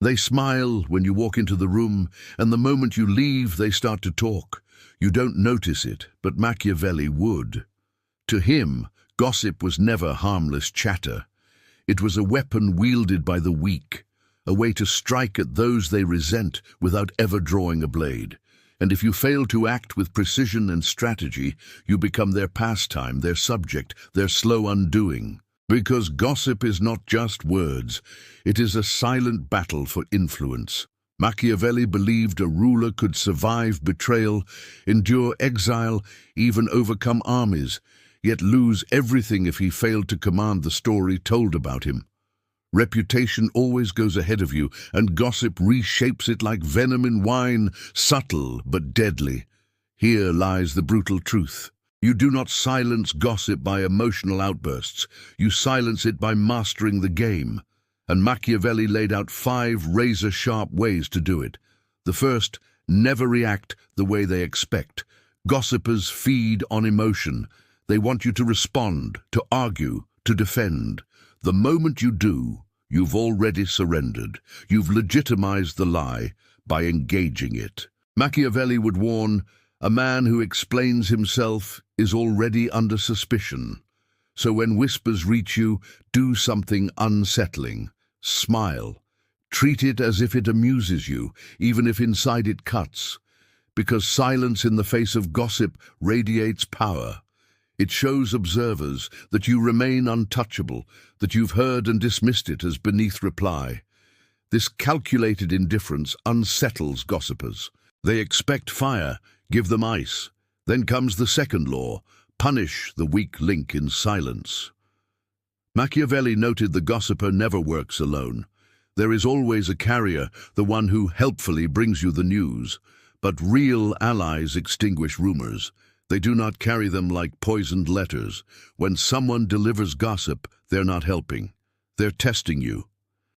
They smile when you walk into the room, and the moment you leave, they start to talk. You don't notice it, but Machiavelli would. To him, gossip was never harmless chatter. It was a weapon wielded by the weak, a way to strike at those they resent without ever drawing a blade. And if you fail to act with precision and strategy, you become their pastime, their subject, their slow undoing. Because gossip is not just words, it is a silent battle for influence. Machiavelli believed a ruler could survive betrayal, endure exile, even overcome armies, yet lose everything if he failed to command the story told about him. Reputation always goes ahead of you, and gossip reshapes it like venom in wine, subtle but deadly. Here lies the brutal truth. You do not silence gossip by emotional outbursts. You silence it by mastering the game. And Machiavelli laid out 5 razor-sharp ways to do it. The first, never react the way they expect. Gossipers feed on emotion. They want you to respond, to argue, to defend. The moment you do, you've already surrendered. You've legitimized the lie by engaging it. Machiavelli would warn, a man who explains himself is already under suspicion. So when whispers reach you, do something unsettling. Smile. Treat it as if it amuses you, even if inside it cuts. Because silence in the face of gossip radiates power. It shows observers that you remain untouchable, that you've heard and dismissed it as beneath reply. This calculated indifference unsettles gossipers. They expect fire, give them ice. Then comes the second law, punish the weak link in silence. Machiavelli noted the gossiper never works alone. There is always a carrier, the one who helpfully brings you the news. But real allies extinguish rumors. They do not carry them like poisoned letters. When someone delivers gossip, they're not helping. They're testing you.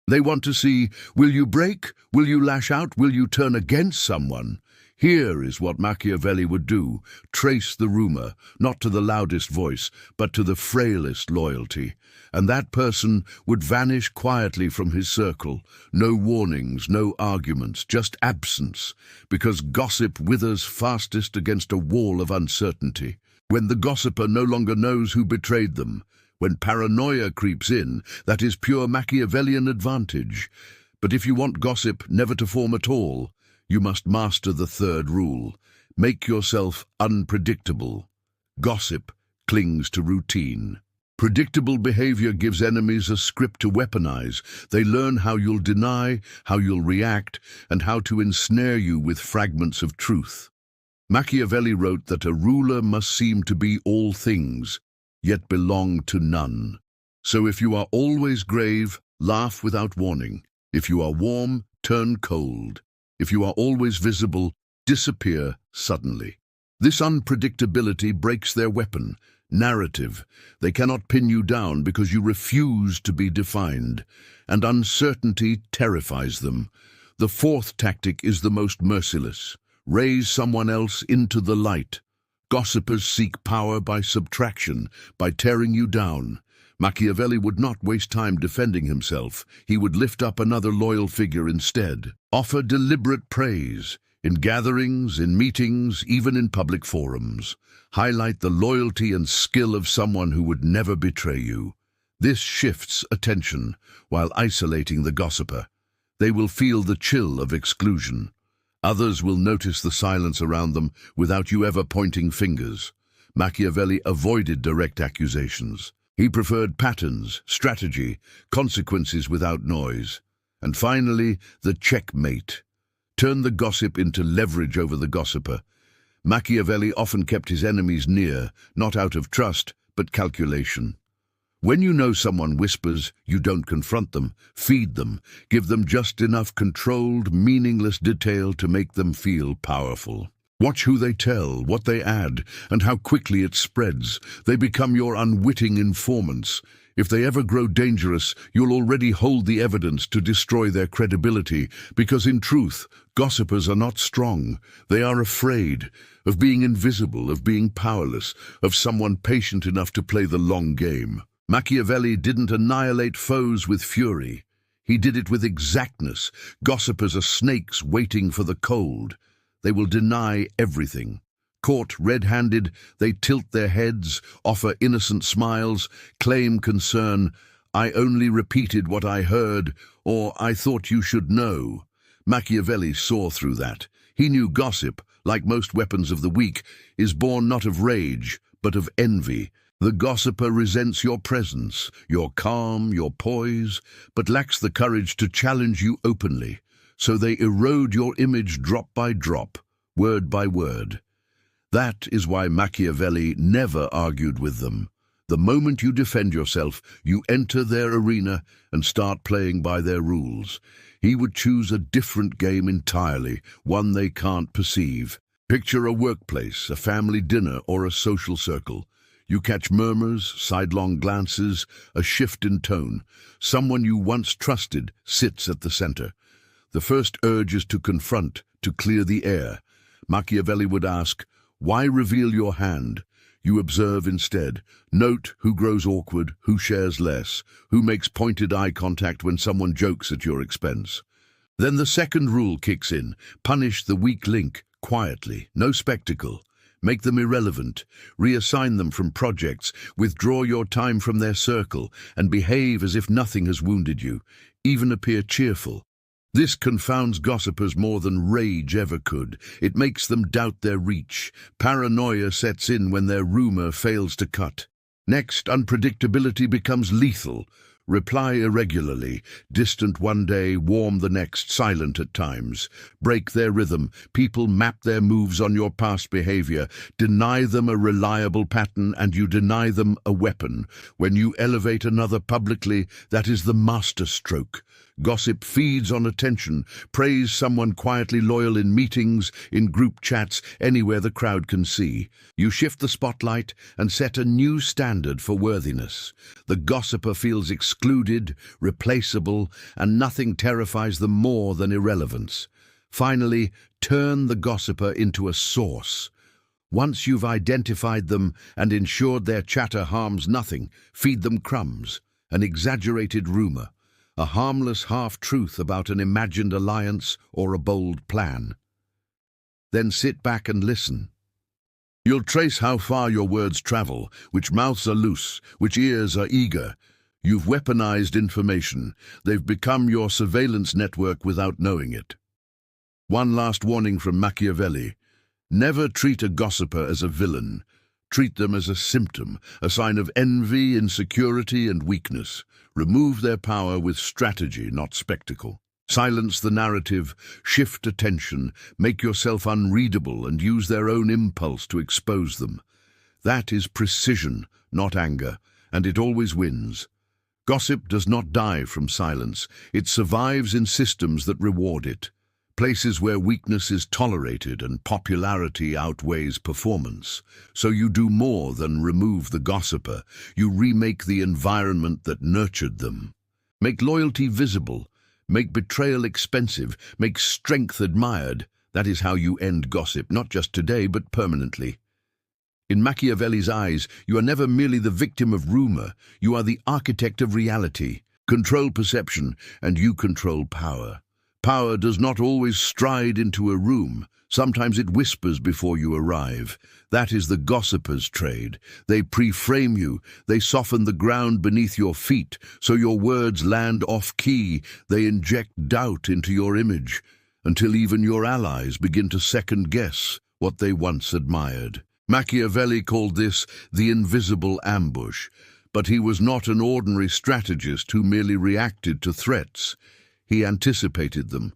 They want to see, will you break? Will you lash out? Will you turn against someone? Here is what Machiavelli would do. Trace the rumor, not to the loudest voice, but to the frailest loyalty. And that person would vanish quietly from his circle. No warnings, no arguments, just absence, because gossip withers fastest against a wall of uncertainty. When the gossiper no longer knows who betrayed them, when paranoia creeps in, that is pure Machiavellian advantage. But if you want gossip never to form at all, you must master the third rule. Make yourself unpredictable. Gossip clings to routine. Predictable behavior gives enemies a script to weaponize. They learn how you'll deny, how you'll react, and how to ensnare you with fragments of truth. Machiavelli wrote that a ruler must seem to be all things, yet belong to none. So if you are always grave, laugh without warning. If you are warm, turn cold. If you are always visible, disappear suddenly. This unpredictability breaks their weapon, narrative. They cannot pin you down because you refuse to be defined, and uncertainty terrifies them. The fourth tactic is the most merciless. Raise someone else into the light. Gossipers seek power by subtraction, by tearing you down. Machiavelli would not waste time defending himself. He would lift up another loyal figure instead. Offer deliberate praise, in gatherings, in meetings, even in public forums. Highlight the loyalty and skill of someone who would never betray you. This shifts attention while isolating the gossiper. They will feel the chill of exclusion. Others will notice the silence around them without you ever pointing fingers. Machiavelli avoided direct accusations. He preferred patterns, strategy, consequences without noise. And finally, the checkmate. Turn the gossip into leverage over the gossiper. Machiavelli often kept his enemies near, not out of trust, but calculation. When you know someone whispers, you don't confront them, feed them, give them just enough controlled, meaningless detail to make them feel powerful. Watch who they tell, what they add, and how quickly it spreads. They become your unwitting informants. If they ever grow dangerous, you'll already hold the evidence to destroy their credibility, because in truth, gossipers are not strong. They are afraid of being invisible, of being powerless, of someone patient enough to play the long game. Machiavelli didn't annihilate foes with fury. He did it with exactness. Gossipers are snakes waiting for the cold. They will deny everything. Caught red-handed, they tilt their heads, offer innocent smiles, claim concern. "I only repeated what I heard," or "I thought you should know." Machiavelli saw through that. He knew gossip, like most weapons of the weak, is born not of rage, but of envy. The gossiper resents your presence, your calm, your poise, but lacks the courage to challenge you openly. So they erode your image drop by drop, word by word. That is why Machiavelli never argued with them. The moment you defend yourself, you enter their arena and start playing by their rules. He would choose a different game entirely, one they can't perceive. Picture a workplace, a family dinner, or a social circle. You catch murmurs, sidelong glances, a shift in tone. Someone you once trusted sits at the center. The first urge is to confront, to clear the air. Machiavelli would ask, "Why reveal your hand?" You observe instead. Note who grows awkward, who shares less, who makes pointed eye contact when someone jokes at your expense. Then the second rule kicks in. Punish the weak link, quietly, no spectacle. Make them irrelevant. Reassign them from projects. Withdraw your time from their circle and behave as if nothing has wounded you. Even appear cheerful. This confounds gossipers more than rage ever could. It makes them doubt their reach. Paranoia sets in when their rumor fails to cut. Next, unpredictability becomes lethal. Reply irregularly, distant one day, warm the next, silent at times. Break their rhythm. People map their moves on your past behavior. Deny them a reliable pattern and you deny them a weapon. When you elevate another publicly, that is the master stroke. Gossip feeds on attention. Praise someone quietly loyal in meetings, in group chats, anywhere the crowd can see. You shift the spotlight and set a new standard for worthiness. The gossiper feels excluded, replaceable, and nothing terrifies them more than irrelevance. Finally, turn the gossiper into a source. Once you've identified them and ensured their chatter harms nothing, feed them crumbs, an exaggerated rumor, a harmless half-truth about an imagined alliance or a bold plan. Then sit back and listen. You'll trace how far your words travel, which mouths are loose, which ears are eager. You've weaponized information. They've become your surveillance network without knowing it. One last warning from Machiavelli. Never treat a gossiper as a villain. Treat them as a symptom, a sign of envy, insecurity, and weakness. Remove their power with strategy, not spectacle. Silence the narrative, shift attention, make yourself unreadable, and use their own impulse to expose them. That is precision, not anger, and it always wins. Gossip does not die from silence. It survives in systems that reward it. Places where weakness is tolerated and popularity outweighs performance. So you do more than remove the gossiper. You remake the environment that nurtured them. Make loyalty visible. Make betrayal expensive. Make strength admired. That is how you end gossip, not just today, but permanently. In Machiavelli's eyes, you are never merely the victim of rumor. You are the architect of reality. Control perception, and you control power. Power does not always stride into a room. Sometimes it whispers before you arrive. That is the gossiper's trade. They pre-frame you. They soften the ground beneath your feet, so your words land off-key. They inject doubt into your image, until even your allies begin to second-guess what they once admired. Machiavelli called this the invisible ambush, but he was not an ordinary strategist who merely reacted to threats. He anticipated them.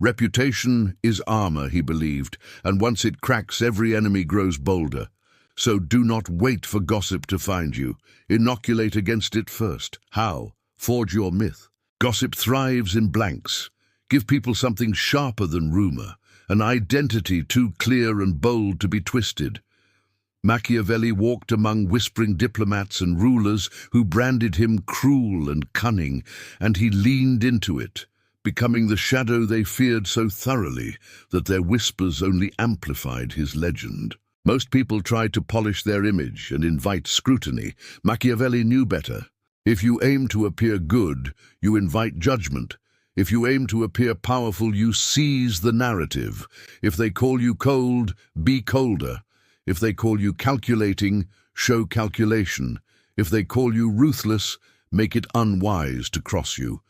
Reputation is armor, he believed, and once it cracks, every enemy grows bolder. So do not wait for gossip to find you. Inoculate against it first. How? Forge your myth. Gossip thrives in blanks. Give people something sharper than rumor, an identity too clear and bold to be twisted. Machiavelli walked among whispering diplomats and rulers who branded him cruel and cunning, and he leaned into it, becoming the shadow they feared so thoroughly that their whispers only amplified his legend. Most people tried to polish their image and invite scrutiny. Machiavelli knew better. If you aim to appear good, you invite judgment. If you aim to appear powerful, you seize the narrative. If they call you cold, be colder. If they call you calculating, show calculation. If they call you ruthless, make it unwise to cross you.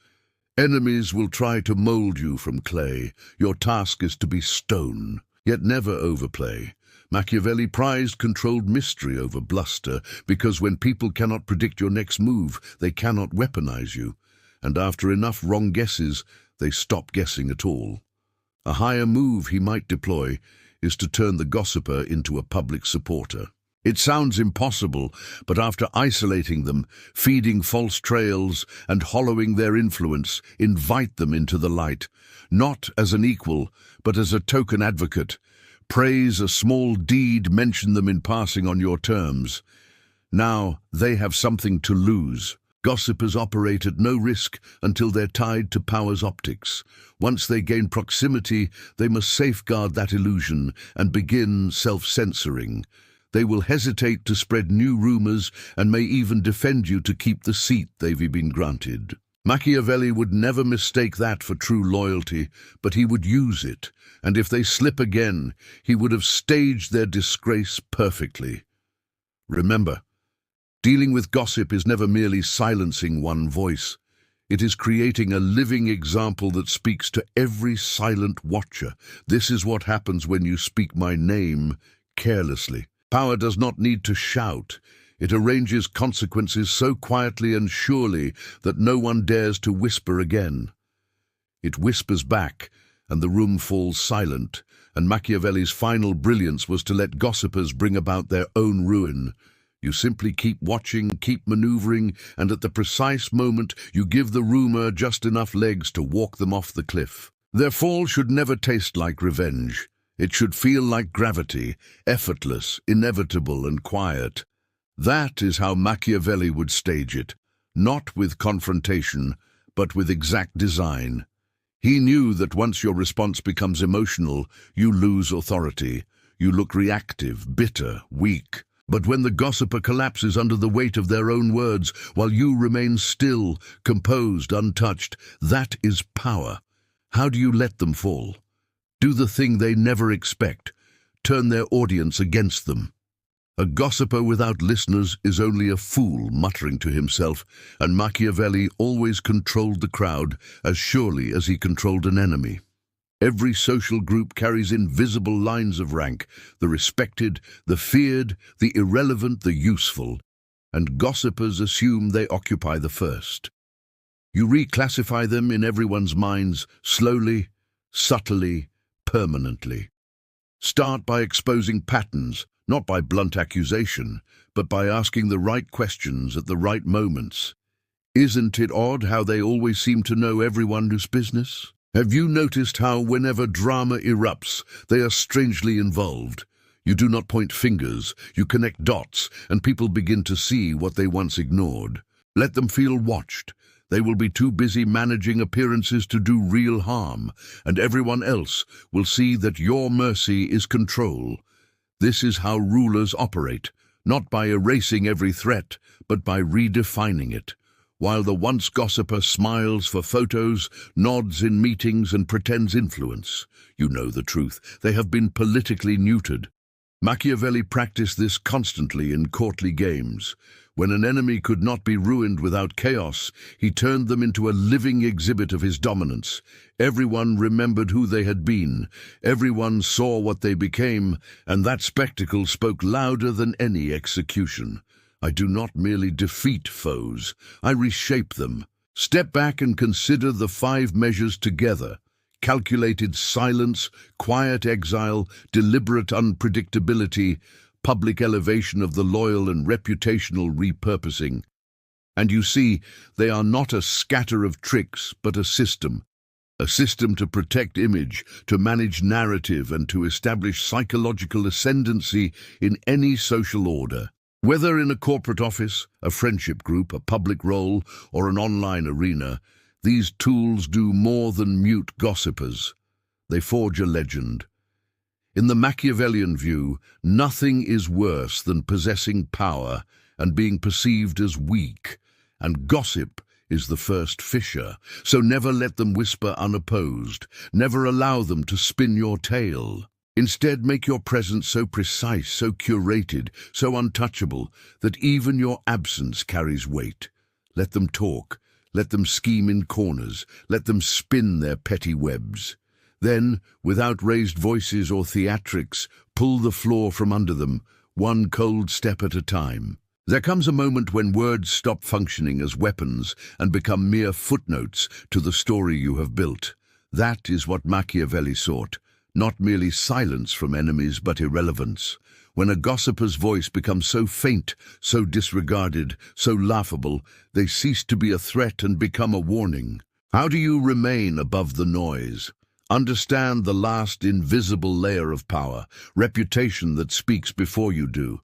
Enemies will try to mold you from clay. Your task is to be stone, yet never overplay. Machiavelli prized controlled mystery over bluster, because when people cannot predict your next move, they cannot weaponize you. And after enough wrong guesses, they stop guessing at all. A higher move he might deploy is to turn the gossiper into a public supporter. It sounds impossible, but after isolating them, feeding false trails, and hollowing their influence, invite them into the light, not as an equal, but as a token advocate. Praise a small deed, mention them in passing on your terms. Now they have something to lose. Gossipers operate at no risk until they're tied to power's optics. Once they gain proximity, they must safeguard that illusion and begin self-censoring. They will hesitate to spread new rumors and may even defend you to keep the seat they've been granted. Machiavelli would never mistake that for true loyalty, but he would use it, and if they slip again, he would have staged their disgrace perfectly. Remember, dealing with gossip is never merely silencing one voice. It is creating a living example that speaks to every silent watcher. This is what happens when you speak my name carelessly. Power does not need to shout. It arranges consequences so quietly and surely that no one dares to whisper again. It whispers back, and the room falls silent, and Machiavelli's final brilliance was to let gossipers bring about their own ruin. You simply keep watching, keep maneuvering, and at the precise moment you give the rumor just enough legs to walk them off the cliff. Their fall should never taste like revenge. It should feel like gravity, effortless, inevitable, and quiet. That is how Machiavelli would stage it, not with confrontation, but with exact design. He knew that once your response becomes emotional, you lose authority. You look reactive, bitter, weak. But when the gossiper collapses under the weight of their own words, while you remain still, composed, untouched, that is power. How do you let them fall? Do the thing they never expect. Turn their audience against them. A gossiper without listeners is only a fool muttering to himself, and Machiavelli always controlled the crowd as surely as he controlled an enemy. Every social group carries invisible lines of rank, the respected, the feared, the irrelevant, the useful, and gossipers assume they occupy the first. You reclassify them in everyone's minds, slowly, subtly, permanently. Start by exposing patterns, not by blunt accusation, but by asking the right questions at the right moments. Isn't it odd how they always seem to know everyone's business? Have you noticed how whenever drama erupts, they are strangely involved? You do not point fingers, you connect dots, and people begin to see what they once ignored. Let them feel watched. They will be too busy managing appearances to do real harm, and everyone else will see that your mercy is control. This is how rulers operate, not by erasing every threat, but by redefining it. While the once gossiper smiles for photos, nods in meetings, and pretends influence, you know the truth. They have been politically neutered. Machiavelli practiced this constantly in courtly games. When an enemy could not be ruined without chaos, he turned them into a living exhibit of his dominance. Everyone remembered who they had been. Everyone saw what they became, and that spectacle spoke louder than any execution. I do not merely defeat foes, I reshape them. Step back and consider the 5 measures together. Calculated silence, quiet exile, deliberate unpredictability, public elevation of the loyal and reputational repurposing. And you see, they are not a scatter of tricks, but a system to protect image, to manage narrative, and to establish psychological ascendancy in any social order. Whether in a corporate office, a friendship group, a public role, or an online arena, these tools do more than mute gossipers. They forge a legend. In the Machiavellian view, nothing is worse than possessing power and being perceived as weak. And gossip is the first fisher, so never let them whisper unopposed. Never allow them to spin your tale. Instead, make your presence so precise, so curated, so untouchable, that even your absence carries weight. Let them talk. Let them scheme in corners. Let them spin their petty webs. Then, without raised voices or theatrics, pull the floor from under them, one cold step at a time. There comes a moment when words stop functioning as weapons and become mere footnotes to the story you have built. That is what Machiavelli sought, not merely silence from enemies but irrelevance. When a gossiper's voice becomes so faint, so disregarded, so laughable, they cease to be a threat and become a warning. How do you remain above the noise? Understand the last invisible layer of power, reputation that speaks before you do.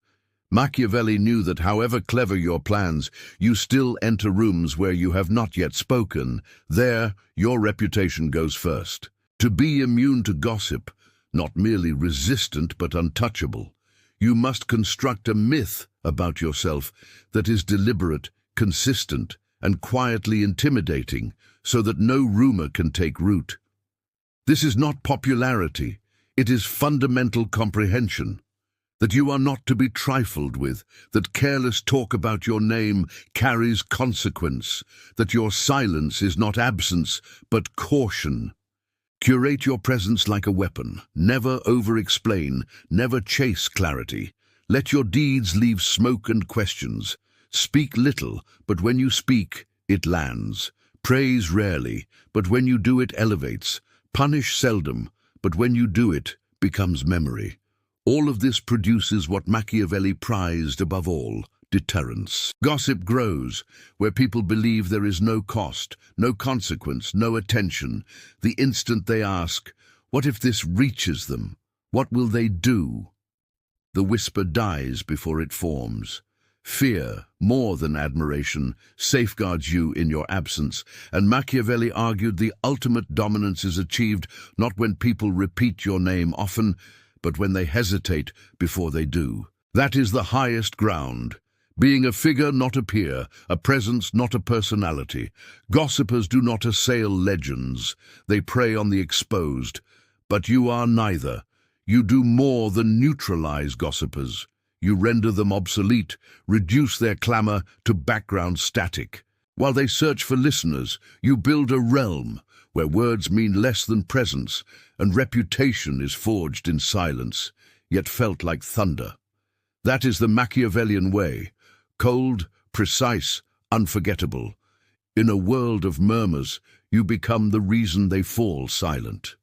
Machiavelli knew that however clever your plans, you still enter rooms where you have not yet spoken. There, your reputation goes first. To be immune to gossip, not merely resistant but untouchable, you must construct a myth about yourself that is deliberate, consistent, and quietly intimidating, so that no rumor can take root. This is not popularity, it is fundamental comprehension. That you are not to be trifled with, that careless talk about your name carries consequence, that your silence is not absence, but caution. Curate your presence like a weapon, never over-explain, never chase clarity. Let your deeds leave smoke and questions. Speak little, but when you speak, it lands. Praise rarely, but when you do it elevates. Punish seldom, but when you do it, becomes memory. All of this produces what Machiavelli prized above all, deterrence. Gossip grows where people believe there is no cost, no consequence, no attention. The instant they ask, what if this reaches them? What will they do? The whisper dies before it forms. Fear, more than admiration, safeguards you in your absence, and Machiavelli argued the ultimate dominance is achieved not when people repeat your name often, but when they hesitate before they do. That is the highest ground. Being a figure, not a peer, a presence, not a personality. Gossipers do not assail legends. They prey on the exposed. But you are neither. You do more than neutralize gossipers. You render them obsolete, reduce their clamor to background static. While they search for listeners, you build a realm where words mean less than presence, and reputation is forged in silence, yet felt like thunder. That is the Machiavellian way, cold, precise, unforgettable. In a world of murmurs, you become the reason they fall silent.